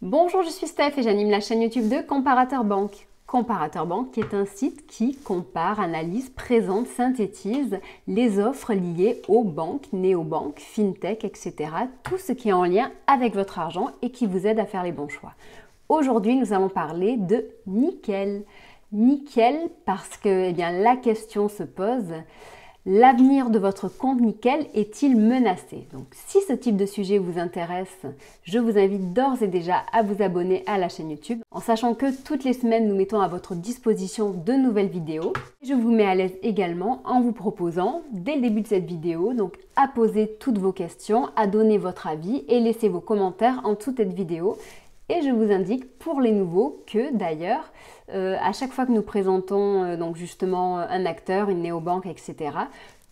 Bonjour, je suis Steph et j'anime la chaîne YouTube de Comparateur Banque. Comparateur Banque qui est un site qui compare, analyse, présente, synthétise les offres liées aux banques, néobanques, fintech, etc. Tout ce qui est en lien avec votre argent et qui vous aide à faire les bons choix. Aujourd'hui, nous allons parler de Nickel. Nickel parce que la question se pose. L'avenir de votre compte Nickel est-il menacé? Donc, si ce type de sujet vous intéresse, je vous invite d'ores et déjà à vous abonner à la chaîne YouTube, en sachant que toutes les semaines, nous mettons à votre disposition de nouvelles vidéos. Je vous mets à l'aise également en vous proposant, dès le début de cette vidéo, donc à poser toutes vos questions, à donner votre avis et laisser vos commentaires en dessous de cette vidéo. Et je vous indique pour les nouveaux que d'ailleurs, à chaque fois que nous présentons donc justement un acteur, une néobanque, etc.,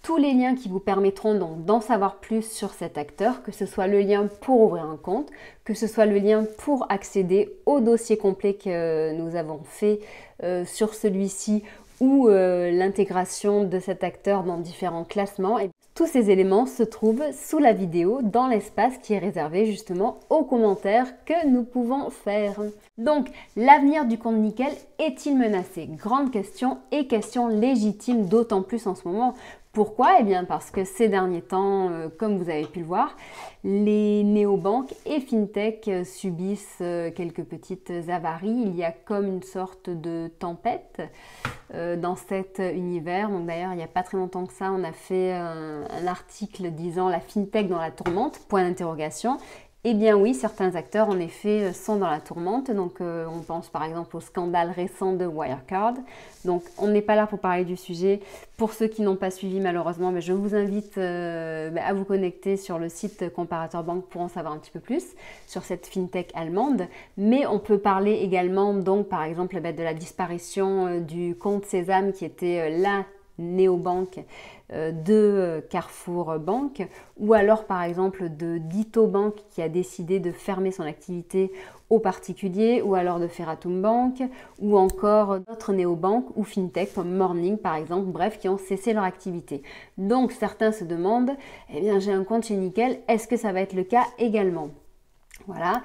tous les liens qui vous permettront donc d'en savoir plus sur cet acteur, que ce soit le lien pour ouvrir un compte, que ce soit le lien pour accéder au dossier complet que nous avons fait sur celui-ci ou l'intégration de cet acteur dans différents classements. Et tous ces éléments se trouvent sous la vidéo dans l'espace qui est réservé justement aux commentaires que nous pouvons faire. Donc, l'avenir du compte Nickel est-il menacé? Grande question et question légitime d'autant plus en ce moment. Pourquoi? Eh bien parce que ces derniers temps, comme vous avez pu le voir, les néobanques et fintech subissent quelques petites avaries. Il y a comme une sorte de tempête dans cet univers. Donc d'ailleurs, il n'y a pas très longtemps que ça, on a fait un article disant la fintech dans la tourmente, point d'interrogation. Eh bien oui, certains acteurs en effet sont dans la tourmente, donc on pense par exemple au scandale récent de Wirecard. Donc on n'est pas là pour parler du sujet. Pour ceux qui n'ont pas suivi malheureusement, mais je vous invite à vous connecter sur le site Comparateur Banque pour en savoir un petit peu plus sur cette fintech allemande. Mais on peut parler également donc par exemple de la disparition du compte Sésame qui était la néobanque de Carrefour Banque, ou alors par exemple de Ditto Bank qui a décidé de fermer son activité aux particuliers, ou alors de Ferratum Bank, ou encore d'autres néobanques ou fintech comme Morning par exemple, bref, qui ont cessé leur activité. Donc certains se demandent, eh bien j'ai un compte chez Nickel, est-ce que ça va être le cas également? Voilà.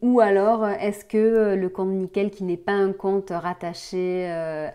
Ou alors, est-ce que le compte Nickel qui n'est pas un compte rattaché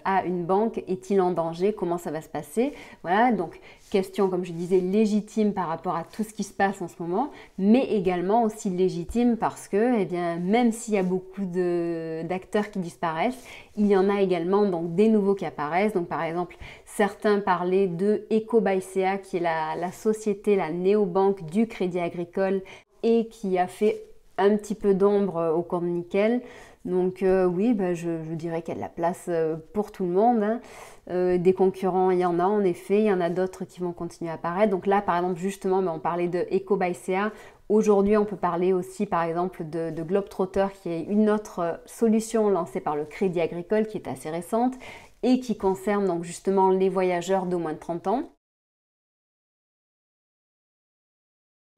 à une banque est-il en danger? Comment ça va se passer? Voilà, donc question, comme je disais, légitime par rapport à tout ce qui se passe en ce moment, mais également aussi légitime parce que, eh bien, même s'il y a beaucoup d'acteurs qui disparaissent, il y en a également donc des nouveaux qui apparaissent. Donc par exemple, certains parlaient de EcoByCA qui est la société, la néobanque du Crédit Agricole et qui a fait un petit peu d'ombre au compte Nickel. Donc oui, je dirais qu'il y a de la place pour tout le monde. Hein. Des concurrents, il y en a en effet, il y en a d'autres qui vont continuer à apparaître. Donc là, par exemple, justement, on parlait de EcoByCA. Aujourd'hui, on peut parler aussi, par exemple, de Globetrotter, qui est une autre solution lancée par le Crédit Agricole, qui est assez récente et qui concerne donc justement les voyageurs d'au moins de 30 ans.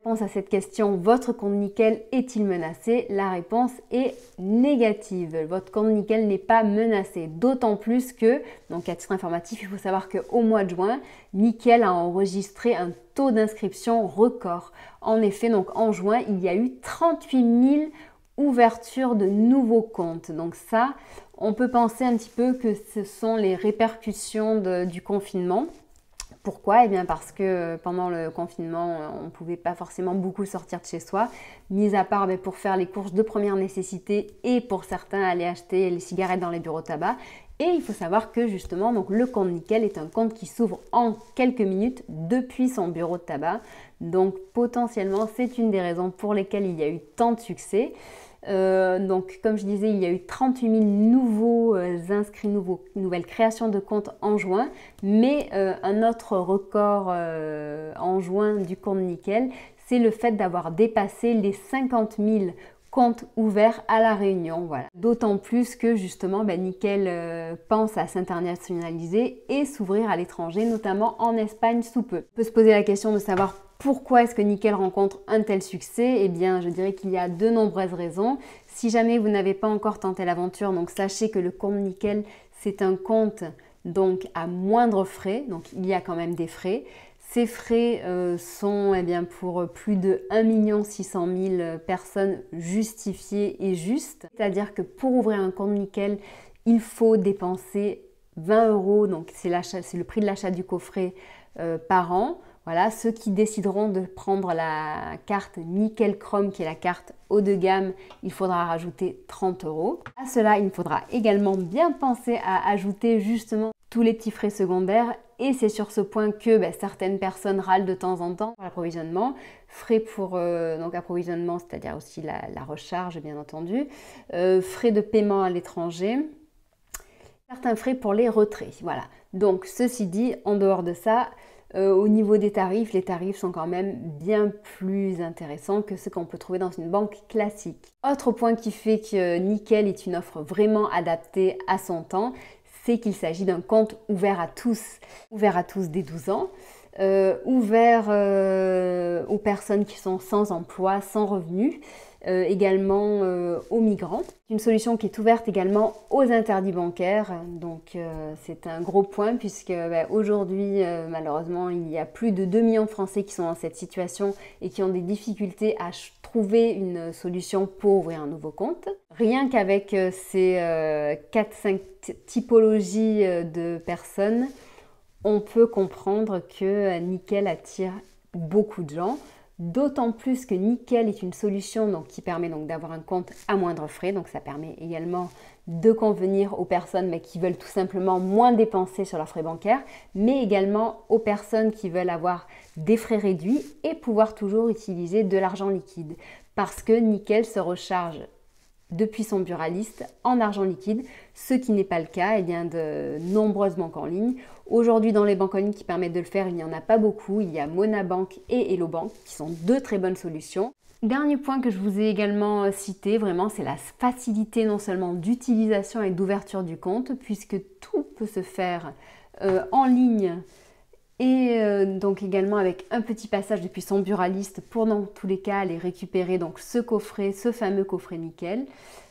À cette question, votre compte Nickel est-il menacé? La réponse est négative. Votre compte Nickel n'est pas menacé, d'autant plus que, donc à titre informatif, il faut savoir qu'au mois de juin, Nickel a enregistré un taux d'inscription record. En effet, donc en juin, il y a eu 38 000 ouvertures de nouveaux comptes. Donc ça, on peut penser un petit peu que ce sont les répercussions du confinement. Pourquoi? Eh bien parce que pendant le confinement, on ne pouvait pas forcément beaucoup sortir de chez soi, mis à part pour faire les courses de première nécessité et pour certains aller acheter les cigarettes dans les bureaux de tabac. Et il faut savoir que justement, donc, le compte Nickel est un compte qui s'ouvre en quelques minutes depuis son bureau de tabac. Donc potentiellement, c'est une des raisons pour lesquelles il y a eu tant de succès. Donc comme je disais, il y a eu 38 000 nouveaux inscrits, nouvelles créations de comptes en juin, mais un autre record en juin du compte Nickel, c'est le fait d'avoir dépassé les 50 000 comptes ouverts à La Réunion. Voilà. D'autant plus que justement Nickel pense à s'internationaliser et s'ouvrir à l'étranger, notamment en Espagne sous peu. On peut se poser la question de savoir pourquoi est-ce que Nickel rencontre un tel succès? Eh bien, je dirais qu'il y a de nombreuses raisons. Si jamais vous n'avez pas encore tenté l'aventure, donc sachez que le compte Nickel, c'est un compte donc à moindre frais, donc il y a quand même des frais. Ces frais sont eh bien, pour plus de 1 600 000 personnes justifiés et justes. C'est-à-dire que pour ouvrir un compte Nickel, il faut dépenser 20 €, donc c'est le prix de l'achat du coffret par an. Voilà, ceux qui décideront de prendre la carte Nickel Chrome, qui est la carte haut de gamme, il faudra rajouter 30 €. À cela, il faudra également bien penser à ajouter justement tous les petits frais secondaires. Et c'est sur ce point que certaines personnes râlent de temps en temps pour l'approvisionnement. Frais pour donc approvisionnement, c'est-à-dire aussi la recharge, bien entendu. Frais de paiement à l'étranger. Certains frais pour les retraits. Voilà. Donc, ceci dit, en dehors de ça, au niveau des tarifs, les tarifs sont quand même bien plus intéressants que ce qu'on peut trouver dans une banque classique. Autre point qui fait que Nickel est une offre vraiment adaptée à son temps, c'est qu'il s'agit d'un compte ouvert à tous dès 12 ans, ouvert aux personnes qui sont sans emploi, sans revenus, également aux migrants. Une solution qui est ouverte également aux interdits bancaires, donc c'est un gros point puisque aujourd'hui malheureusement il y a plus de 2 millions de Français qui sont dans cette situation et qui ont des difficultés à trouver une solution pour ouvrir un nouveau compte. Rien qu'avec ces 4-5 typologies de personnes, on peut comprendre que Nickel attire beaucoup de gens. D'autant plus que Nickel est une solution qui permet d'avoir un compte à moindre frais. Donc ça permet également de convenir aux personnes qui veulent tout simplement moins dépenser sur leurs frais bancaires, mais également aux personnes qui veulent avoir des frais réduits et pouvoir toujours utiliser de l'argent liquide. Parce que Nickel se recharge depuis son buraliste en argent liquide, ce qui n'est pas le cas de nombreuses banques en ligne. Aujourd'hui, dans les banques en ligne qui permettent de le faire, il n'y en a pas beaucoup. Il y a Monabank et Hello Bank qui sont deux très bonnes solutions. Dernier point que je vous ai également cité, vraiment, c'est la facilité non seulement d'utilisation et d'ouverture du compte, puisque tout peut se faire en ligne et donc également avec un petit passage depuis son buraliste pour dans tous les cas aller récupérer ce coffret, ce fameux coffret Nickel.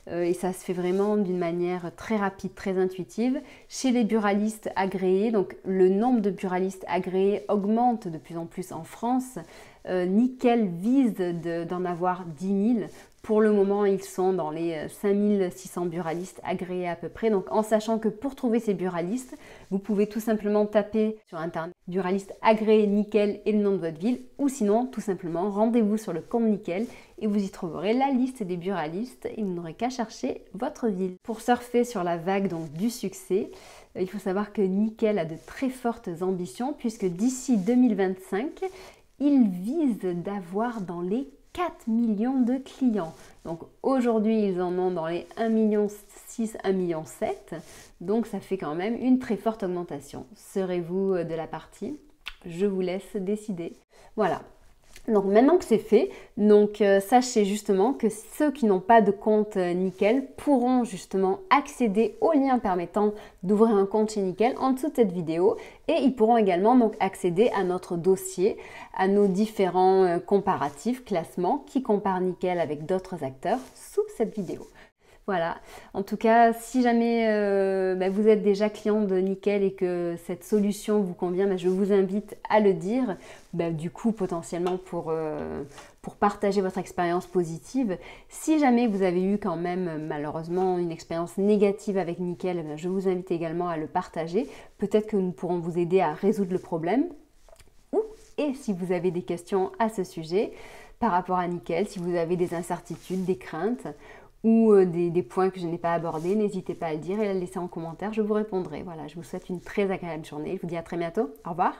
Et ça se fait vraiment d'une manière très rapide, très intuitive. Chez les buralistes agréés, donc le nombre de buralistes agréés augmente de plus en plus en France. Nickel vise d'en avoir 10 000. Pour le moment, ils sont dans les 5 600 buralistes agréés à peu près. Donc en sachant que pour trouver ces buralistes, vous pouvez tout simplement taper sur internet buraliste agréé Nickel et le nom de votre ville, ou sinon tout simplement rendez-vous sur le compte Nickel et vous y trouverez la liste des buralistes et vous n'aurez qu'à chercher votre ville. Pour surfer sur la vague du succès, il faut savoir que Nickel a de très fortes ambitions puisque d'ici 2025, il vise d'avoir dans les 4 millions de clients. Donc aujourd'hui, ils en ont dans les 1,6 million, 1,7 million. Donc ça fait quand même une très forte augmentation. Serez-vous de la partie? Je vous laisse décider. Voilà. Donc maintenant que c'est fait, sachez justement que ceux qui n'ont pas de compte Nickel pourront justement accéder au lien permettant d'ouvrir un compte chez Nickel en dessous de cette vidéo et ils pourront également accéder à notre dossier, à nos différents comparatifs, classements qui comparent Nickel avec d'autres acteurs sous cette vidéo. Voilà, en tout cas, si jamais vous êtes déjà client de Nickel et que cette solution vous convient, je vous invite à le dire, du coup potentiellement pour partager votre expérience positive. Si jamais vous avez eu quand même malheureusement une expérience négative avec Nickel, je vous invite également à le partager. Peut-être que nous pourrons vous aider à résoudre le problème. Et si vous avez des questions à ce sujet par rapport à Nickel, si vous avez des incertitudes, des craintes, ou des points que je n'ai pas abordés, n'hésitez pas à le dire et à le laisser en commentaire, je vous répondrai. Voilà, je vous souhaite une très agréable journée. Je vous dis à très bientôt. Au revoir.